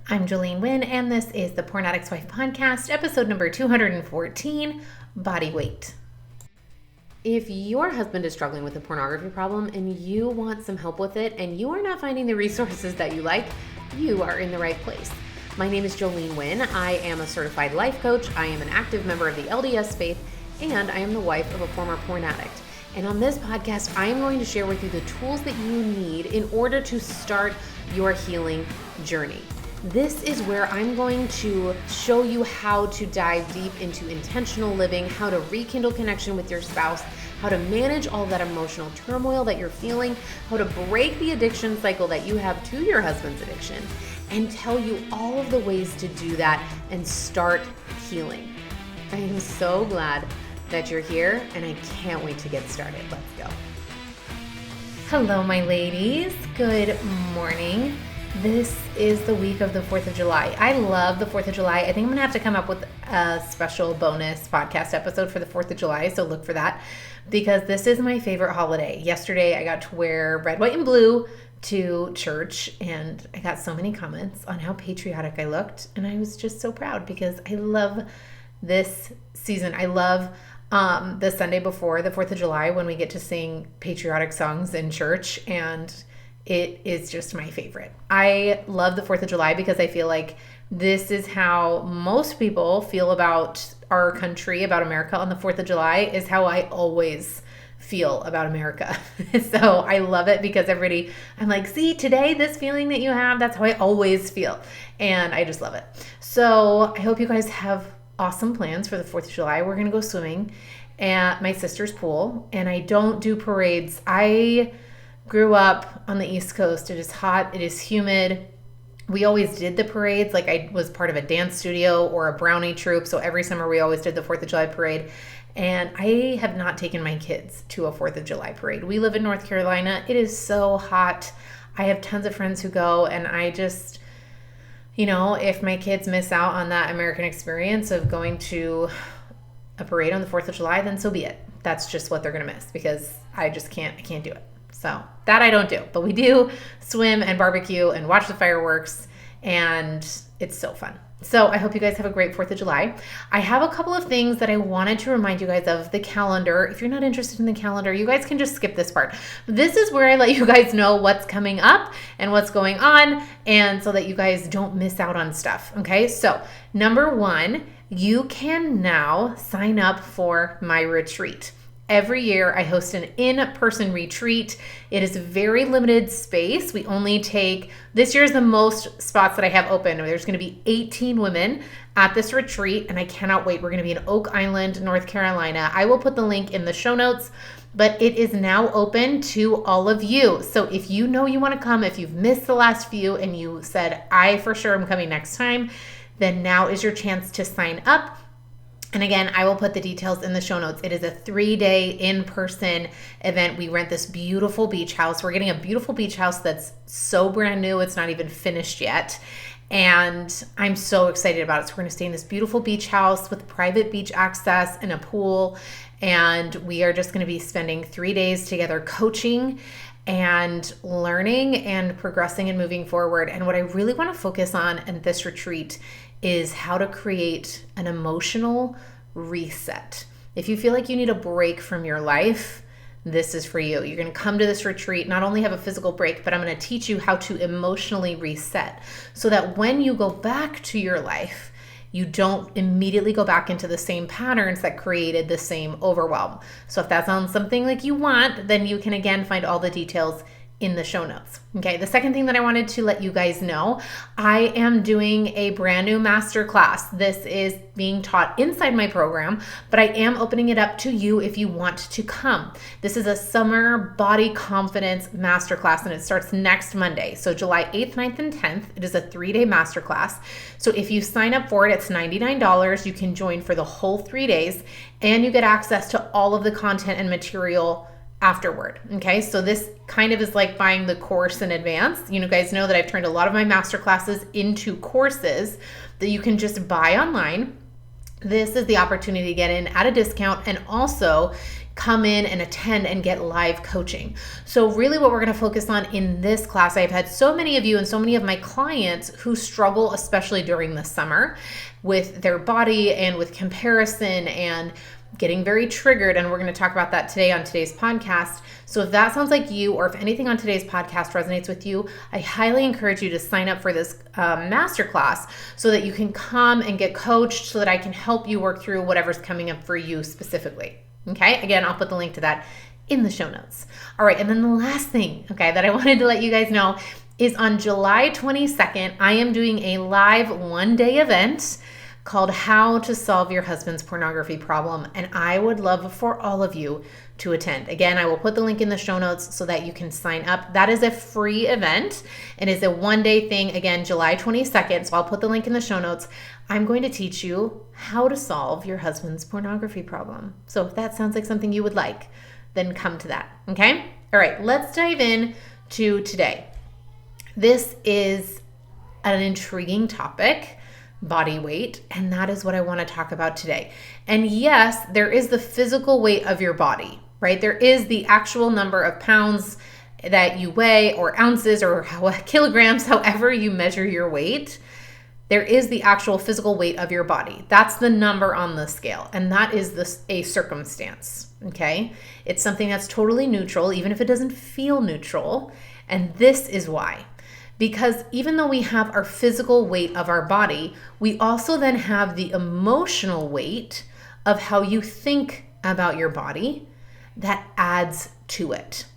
I'm Jolene Wynn, and this is the Porn Addict's Wife Podcast, episode number 214, Body Weight. If your husband is struggling with a pornography problem and you want some help with it and you are not finding the resources that you like, you are in the right place. My name is Jolene Wynn. I am a certified life coach. I am an active member of the LDS faith, and I am the wife of a former porn addict. And on this podcast, I am going to share with you the tools that you need in order to start your healing journey. This is where I'm going to show you how to dive deep into intentional living, how to rekindle connection with your spouse, how to manage all that emotional turmoil that you're feeling, how to break the addiction cycle that you have to your husband's addiction, and tell you all of the ways to do that and start healing. I am so glad that you're here, and I can't wait to get started. Let's go. Hello, my ladies. Good morning. This is the week of the 4th of July. I love the 4th of July. I think I'm going to have to come up with a special bonus podcast episode for the 4th of July, so look for that, because this is my favorite holiday. Yesterday, I got to wear red, white, and blue to church, and I got so many comments on how patriotic I looked, and I was just so proud because I love this season. I love the Sunday before the 4th of July when we get to sing patriotic songs in church, and it is just my favorite. I love the 4th of July because I feel like this is how most people feel about our country, about America on the 4th of July, is how I always feel about America. So I love it because I'm like, see, today, this feeling that you have, that's how I always feel. And I just love it. So I hope you guys have awesome plans for the 4th of July. We're going to go swimming at my sister's pool, and I don't do parades. I grew up on the East Coast. It is hot. It is humid. We always did the parades. Like, I was part of a dance studio or a brownie troupe. So every summer we always did the 4th of July parade. And I have not taken my kids to a 4th of July parade. We live in North Carolina. It is so hot. I have tons of friends who go, and I just, if my kids miss out on that American experience of going to a parade on the 4th of July, then so be it. That's just what they're going to miss because I can't do it. So that I don't do, but we do swim and barbecue and watch the fireworks, and it's so fun. So I hope you guys have a great 4th of July. I have a couple of things that I wanted to remind you guys of. The calendar. If you're not interested in the calendar, you guys can just skip this part. This is where I let you guys know what's coming up and what's going on, and so that you guys don't miss out on stuff. Okay, so number one, you can now sign up for my retreat. Every year I host an in-person retreat. It is a very limited space. We only take, this year is the most spots that I have open. There's going to be 18 women at this retreat, and I cannot wait. We're going to be in Oak Island, North Carolina. I will put the link in the show notes, but it is now open to all of you. So if you know you want to come, if you've missed the last few and you said, I for sure am coming next time, then now is your chance to sign up. And again, I will put the details in the show notes. It is a 3-day in-person event. We rent this beautiful beach house. We're getting a beautiful beach house that's so brand new. It's not even finished yet. And I'm so excited about it. So we're going to stay in this beautiful beach house with private beach access and a pool. And we are just going to be spending 3 days together coaching and learning and progressing and moving forward. And what I really want to focus on in this retreat is how to create an emotional reset. If you feel like you need a break from your life, this is for you. You're going to come to this retreat, not only have a physical break, but I'm going to teach you how to emotionally reset so that when you go back to your life, you don't immediately go back into the same patterns that created the same overwhelm. So if that sounds something like you want, then you can again find all the details in the show notes. Okay, the second thing that I wanted to let you guys know, I am doing a brand new masterclass. This is being taught inside my program, but I am opening it up to you if you want to come. This is a summer body confidence masterclass, and it starts next Monday. So July 8th, 9th, and 10th. It is a 3-day masterclass. So if you sign up for it, it's $99. You can join for the whole 3 days, and you get access to all of the content and material afterward. Okay, so this kind of is like buying the course in advance. You guys know that I've turned a lot of my master classes into courses that you can just buy online. This is the opportunity to get in at a discount and also come in and attend and get live coaching. So really what we're going to focus on in this class, I've had so many of you and so many of my clients who struggle, especially during the summer, with their body and with comparison and getting very triggered, and we're going to talk about that today on today's podcast. So if that sounds like you, or if anything on today's podcast resonates with you, I highly encourage you to sign up for this masterclass so that you can come and get coached, so that I can help you work through whatever's coming up for you specifically. Okay, again, I'll put the link to that in the show notes. All right, and then the last thing, okay, that I wanted to let you guys know is on July 22nd, I am doing a live one-day event called How to Solve Your Husband's Pornography Problem, and I would love for all of you to attend. Again, I will put the link in the show notes so that you can sign up. That is a free event. It is a one-day thing, again, July 22nd, so I'll put the link in the show notes. I'm going to teach you how to solve your husband's pornography problem. So if that sounds like something you would like, then come to that, okay? All right, let's dive in to today. This is an intriguing topic, body weight, and that is what I want to talk about today. And yes, there is the physical weight of your body, right? There is the actual number of pounds that you weigh, or ounces, or kilograms, however you measure your weight. There is the actual physical weight of your body. That's the number on the scale, and that is a circumstance, okay? It's something that's totally neutral, even if it doesn't feel neutral, and this is why. Because even though we have our physical weight of our body, we also then have the emotional weight of how you think about your body that adds to it.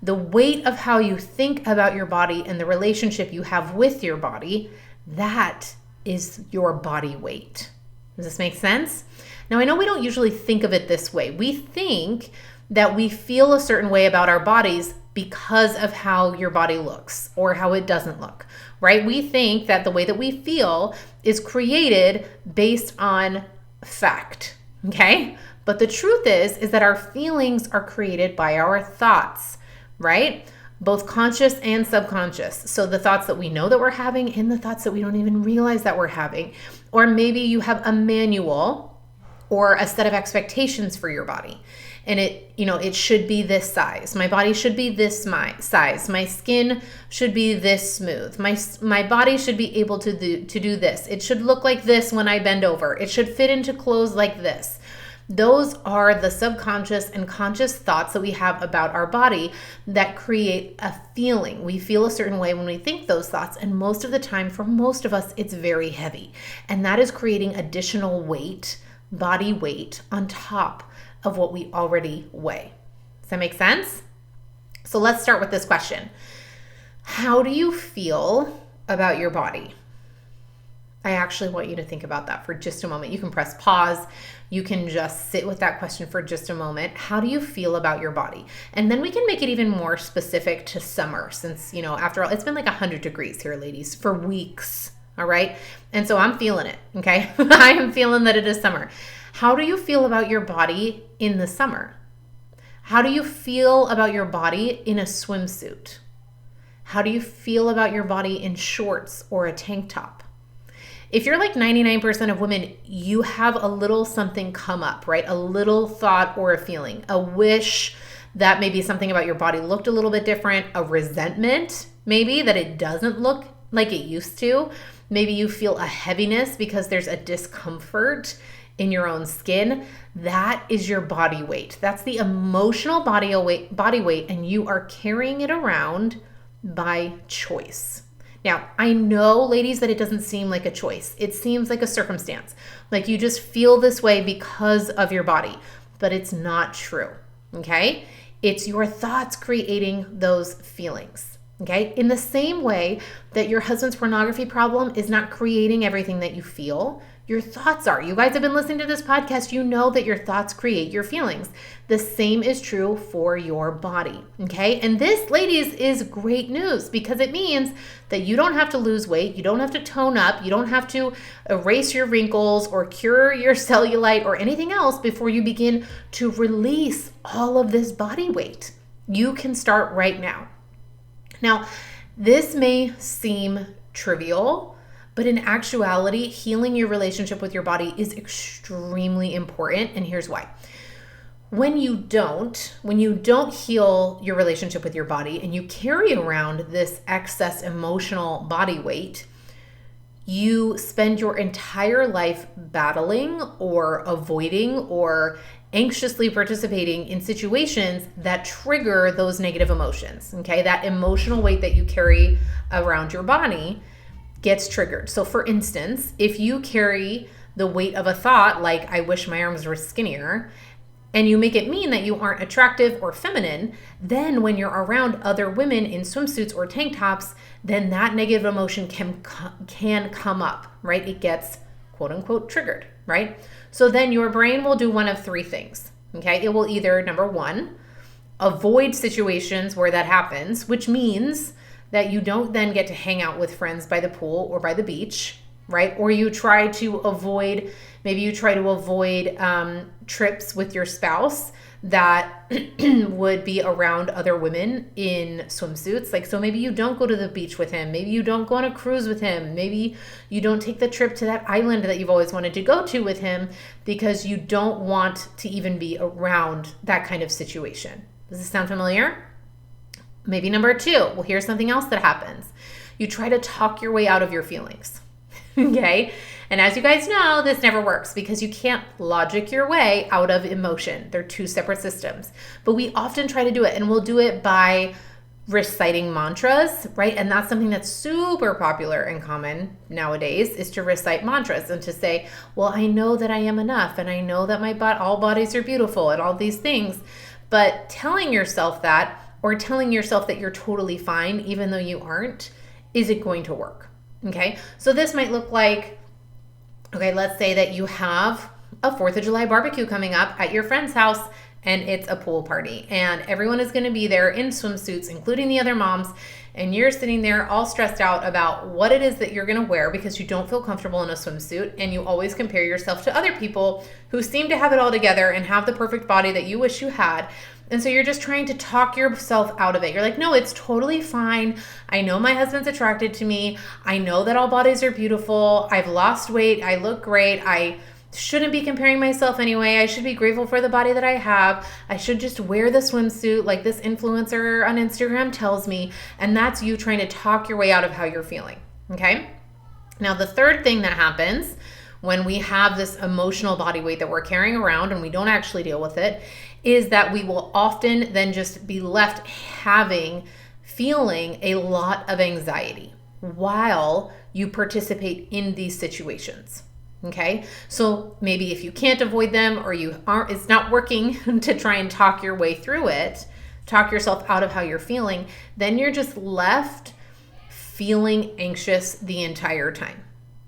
The weight of how you think about your body and the relationship you have with your body, that is your body weight. Does this make sense? Now, I know we don't usually think of it this way. We think that we feel a certain way about our bodies because of how your body looks or how it doesn't look, right? We think that the way that we feel is created based on fact, okay? But the truth is that our feelings are created by our thoughts, right? Both conscious and subconscious. So the thoughts that we know that we're having and the thoughts that we don't even realize that we're having. Or maybe you have a manual or a set of expectations for your body. And it should be this size. My body should be this size. My skin should be this smooth. My body should be able to do this. It should look like this when I bend over. It should fit into clothes like this. Those are the subconscious and conscious thoughts that we have about our body that create a feeling. We feel a certain way when we think those thoughts, and most of the time, for most of us, it's very heavy. And that is creating additional weight, body weight, on top of what we already weigh. Does that make sense? So let's start with this question. How do you feel about your body? I actually want you to think about that for just a moment. You can press pause. You can just sit with that question for just a moment. How do you feel about your body? And then we can make it even more specific to summer, since, after all, it's been like 100 degrees here, ladies, for weeks. All right. And so I'm feeling it. Okay. I am feeling that it is summer. How do you feel about your body in the summer? How do you feel about your body in a swimsuit? How do you feel about your body in shorts or a tank top? If you're like 99% of women, you have a little something come up, right? A little thought or a feeling, a wish that maybe something about your body looked a little bit different, a resentment maybe that it doesn't look like it used to. Maybe you feel a heaviness because there's a discomfort in your own skin. That is your body weight. That's the emotional body weight, and you are carrying it around by choice. Now, I know, ladies, that it doesn't seem like a choice. It seems like a circumstance, like you just feel this way because of your body, but it's not true, okay? It's your thoughts creating those feelings, okay? In the same way that your husband's pornography problem is not creating everything that you feel, your thoughts are. You guys have been listening to this podcast. You know that your thoughts create your feelings. The same is true for your body, okay? And this, ladies, is great news because it means that you don't have to lose weight. You don't have to tone up. You don't have to erase your wrinkles or cure your cellulite or anything else before you begin to release all of this body weight. You can start right now. Now, this may seem trivial, but in actuality, healing your relationship with your body is extremely important, and here's why. When you don't heal your relationship with your body and you carry around this excess emotional body weight, you spend your entire life battling or avoiding or anxiously participating in situations that trigger those negative emotions. Okay, that emotional weight that you carry around your body gets triggered. So for instance, if you carry the weight of a thought like, I wish my arms were skinnier, and you make it mean that you aren't attractive or feminine, then when you're around other women in swimsuits or tank tops, then that negative emotion can come up, right? It gets quote unquote triggered, right? So then your brain will do one of three things, okay? It will either, number one, avoid situations where that happens, which means that you don't then get to hang out with friends by the pool or by the beach, right? Or you try to avoid, trips with your spouse that would be around other women in swimsuits. Like, so maybe you don't go to the beach with him. Maybe you don't go on a cruise with him. Maybe you don't take the trip to that island that you've always wanted to go to with him because you don't want to even be around that kind of situation. Does this sound familiar? Maybe number two. Well, here's something else that happens. You try to talk your way out of your feelings. Okay. And as you guys know, this never works because you can't logic your way out of emotion. They're two separate systems. But we often try to do it, and we'll do it by reciting mantras, right? And that's something that's super popular and common nowadays, is to recite mantras and to say, well, I know that I am enough, and I know that all bodies are beautiful and all these things. But telling yourself that, or telling yourself that you're totally fine even though you aren't, isn't going to work. Okay, so this might look like, okay, let's say that you have a 4th of July barbecue coming up at your friend's house and it's a pool party and everyone is going to be there in swimsuits, including the other moms, and you're sitting there all stressed out about what it is that you're going to wear because you don't feel comfortable in a swimsuit, and you always compare yourself to other people who seem to have it all together and have the perfect body that you wish you had. And so you're just trying to talk yourself out of it. You're like, no, it's totally fine. I know my husband's attracted to me. I know that all bodies are beautiful. I've lost weight. I look great. I shouldn't be comparing myself anyway. I should be grateful for the body that I have. I should just wear the swimsuit like this influencer on Instagram tells me. And that's you trying to talk your way out of how you're feeling. Okay? Now, the third thing that happens when we have this emotional body weight that we're carrying around and we don't actually deal with it is that we will often then just be left feeling a lot of anxiety while you participate in these situations. Okay, so maybe if you can't avoid them, or it's not working to try and talk your way through it, talk yourself out of how you're feeling, then you're just left feeling anxious the entire time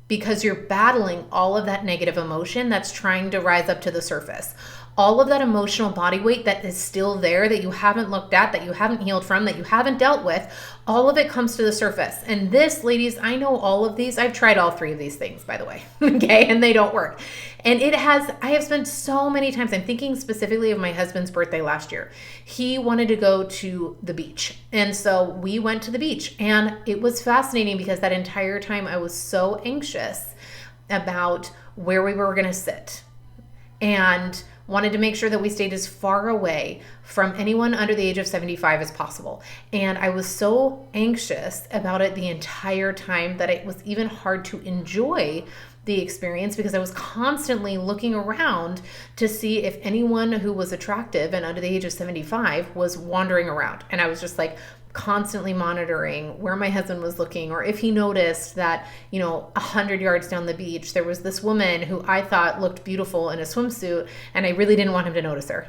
because you're battling all of that negative emotion that's trying to rise up to the surface. All of that emotional body weight that is still there, that you haven't looked at, that you haven't healed from, that you haven't dealt with, all of it comes to the surface. And this, ladies, I know all of these. I've tried all three of these things, by the way, okay? And they don't work. And I have spent so many times, I'm thinking specifically of my husband's birthday last year. He wanted to go to the beach. And so we went to the beach. And it was fascinating because that entire time I was so anxious about where we were going to sit. And wanted to make sure that we stayed as far away from anyone under the age of 75 as possible. And I was so anxious about it the entire time that it was even hard to enjoy the experience because I was constantly looking around to see if anyone who was attractive and under the age of 75 was wandering around. And I was just like constantly monitoring where my husband was looking, or if he noticed that, 100 yards down the beach, there was this woman who I thought looked beautiful in a swimsuit, and I really didn't want him to notice her,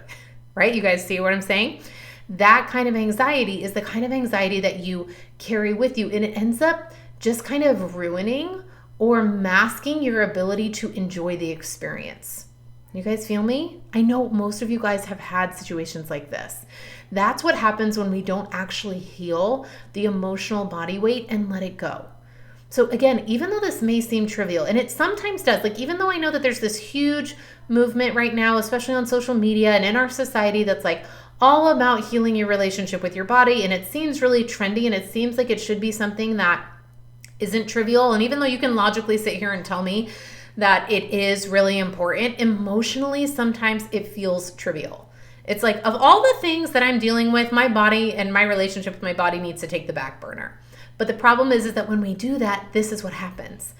right? You guys see what I'm saying? That kind of anxiety is the kind of anxiety that you carry with you, and it ends up just kind of ruining or masking your ability to enjoy the experience. You guys feel me? I know most of you guys have had situations like this. That's what happens when we don't actually heal the emotional body weight and let it go. So again, even though this may seem trivial, and it sometimes does, like even though I know that there's this huge movement right now, especially on social media and in our society, that's like all about healing your relationship with your body, and it seems really trendy, and it seems like it should be something that isn't trivial. And even though you can logically sit here and tell me that it is really important, emotionally, sometimes it feels trivial. It's like, of all the things that I'm dealing with, my body and my relationship with my body needs to take the back burner. But the problem is that when we do that, this is what happens.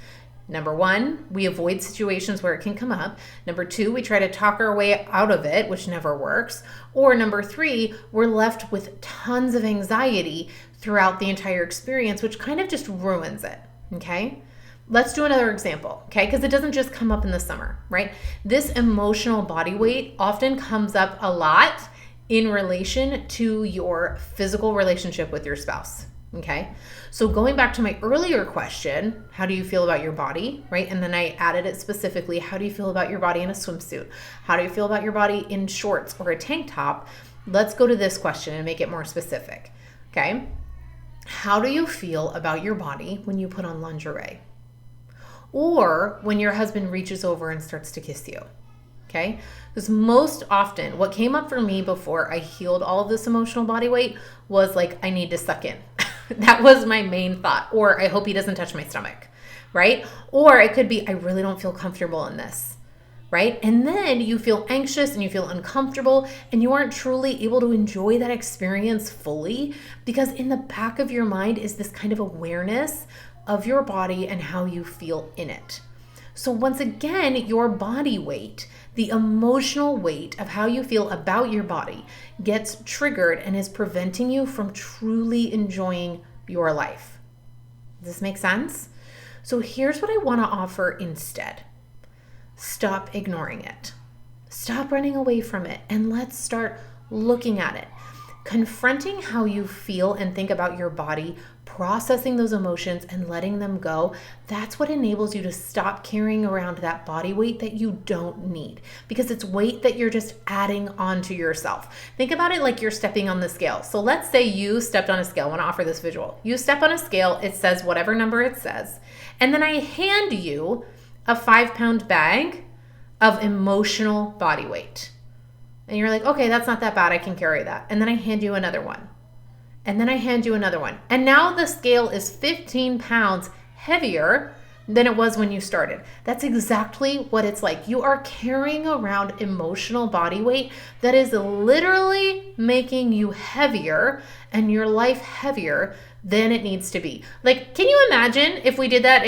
Number one, we avoid situations where it can come up. Number two, we try to talk our way out of it, which never works. Or number three, we're left with tons of anxiety throughout the entire experience, which kind of just ruins it, okay? Let's do another example, okay? Because it doesn't just come up in the summer, right? This emotional body weight often comes up a lot in relation to your physical relationship with your spouse, okay? So going back to my earlier question, how do you feel about your body, right? And then I added it specifically, how do you feel about your body in a swimsuit? How do you feel about your body in shorts or a tank top? Let's go to this question and make it more specific, okay? How do you feel about your body when you put on lingerie? Or when your husband reaches over and starts to kiss you, okay? Because most often what came up for me before I healed all of this emotional body weight was like, I need to suck in. That was my main thought. Or I hope he doesn't touch my stomach, right? Or it could be, I really don't feel comfortable in this, right? And then you feel anxious and you feel uncomfortable and you aren't truly able to enjoy that experience fully because in the back of your mind is this kind of awareness of your body and how you feel in it. So once again, your body weight, the emotional weight of how you feel about your body gets triggered and is preventing you from truly enjoying your life. Does this make sense? So here's what I want to offer instead. Stop ignoring it. Stop running away from it and let's start looking at it. Confronting how you feel and think about your body, processing those emotions and letting them go, that's what enables you to stop carrying around that body weight that you don't need because it's weight that you're just adding onto yourself. Think about it like you're stepping on the scale. So let's say you stepped on a scale. I want to offer this visual. You step on a scale, it says whatever number it says, and then I hand you a 5-pound bag of emotional body weight. And you're like, okay, that's not that bad. I can carry that. And then I hand you another one. And then I hand you another one. And now the scale is 15 pounds heavier than it was when you started. That's exactly what it's like. You are carrying around emotional body weight that is literally making you heavier and your life heavier than it needs to be. Like, can you imagine if we did that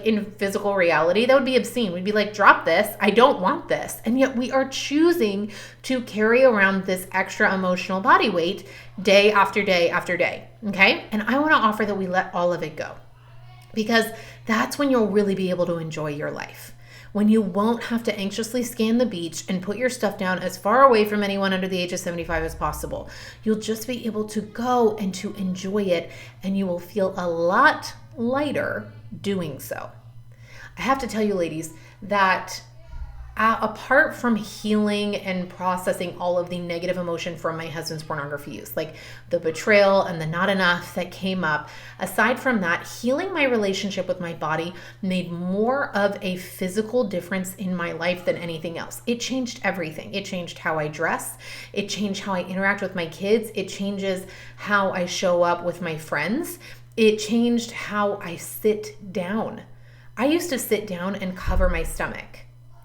in physical reality? That would be obscene. We'd be like, drop this. I don't want this. And yet we are choosing to carry around this extra emotional body weight day after day after day. Okay. And I want to offer that we let all of it go because that's when you'll really be able to enjoy your life. When you won't have to anxiously scan the beach and put your stuff down as far away from anyone under the age of 75 as possible. You'll just be able to go and to enjoy it, and you will feel a lot lighter doing so. I have to tell you, ladies, that apart from healing and processing all of the negative emotion from my husband's pornography use, like the betrayal and the not enough that came up, aside from that, healing my relationship with my body made more of a physical difference in my life than anything else. It changed everything. It changed how I dress. It changed how I interact with my kids. It changes how I show up with my friends. It changed how I sit down. I used to sit down and cover my stomach.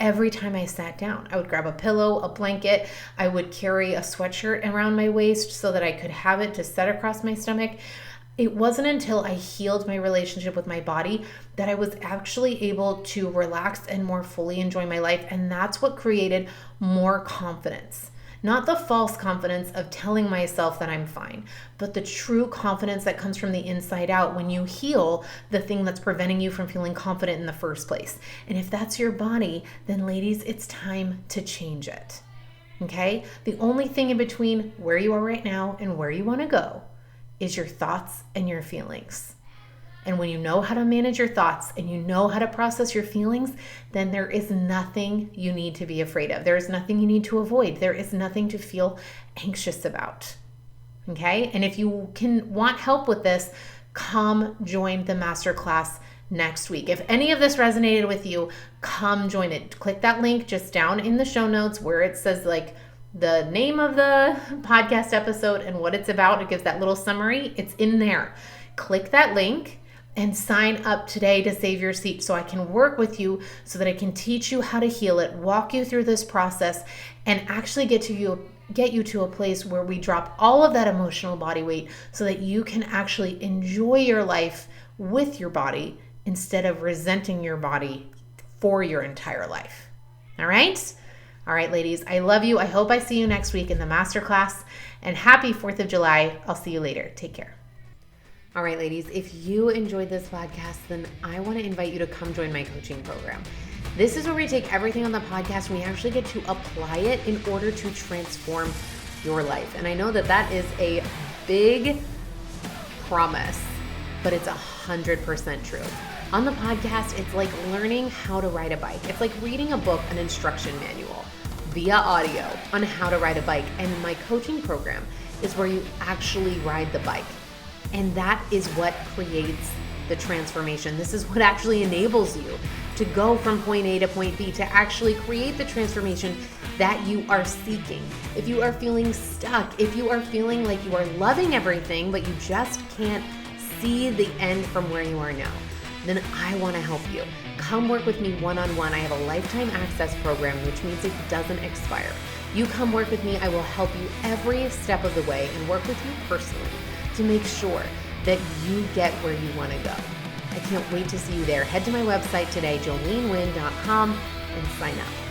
Every time I sat down, I would grab a pillow, a blanket. I would carry a sweatshirt around my waist so that I could have it to set across my stomach. It wasn't until I healed my relationship with my body that I was actually able to relax and more fully enjoy my life. And that's what created more confidence. Not the false confidence of telling myself that I'm fine, but the true confidence that comes from the inside out when you heal the thing that's preventing you from feeling confident in the first place. And if that's your body, then ladies, it's time to change it. Okay? The only thing in between where you are right now and where you want to go is your thoughts and your feelings. And when you know how to manage your thoughts and you know how to process your feelings, then there is nothing you need to be afraid of. There is nothing you need to avoid. There is nothing to feel anxious about. Okay? And if you want help with this, come join the masterclass next week. If any of this resonated with you, come join it. Click that link just down in the show notes where it says like the name of the podcast episode and what it's about. It gives that little summary. It's in there. Click that link and sign up today to save your seat so I can work with you so that I can teach you how to heal it, walk you through this process, and actually get get you to a place where we drop all of that emotional body weight so that you can actually enjoy your life with your body instead of resenting your body for your entire life. All right? All right, ladies, I love you. I hope I see you next week in the masterclass, and happy 4th of July. I'll see you later. Take care. All right, ladies, if you enjoyed this podcast, then I want to invite you to come join my coaching program. This is where we take everything on the podcast and we actually get to apply it in order to transform your life. And I know that that is a big promise, but it's 100% true. On the podcast, it's like learning how to ride a bike. It's like reading a book, an instruction manual via audio on how to ride a bike. And my coaching program is where you actually ride the bike. And that is what creates the transformation. This is what actually enables you to go from point A to point B, to actually create the transformation that you are seeking. If you are feeling stuck, if you are feeling like you are loving everything, but you just can't see the end from where you are now, then I want to help you. Come work with me one-on-one. I have a lifetime access program, which means it doesn't expire. You come work with me, I will help you every step of the way and work with you personally to make sure that you get where you want to go. I can't wait to see you there. Head to my website today, joleneWynn.com, and sign up.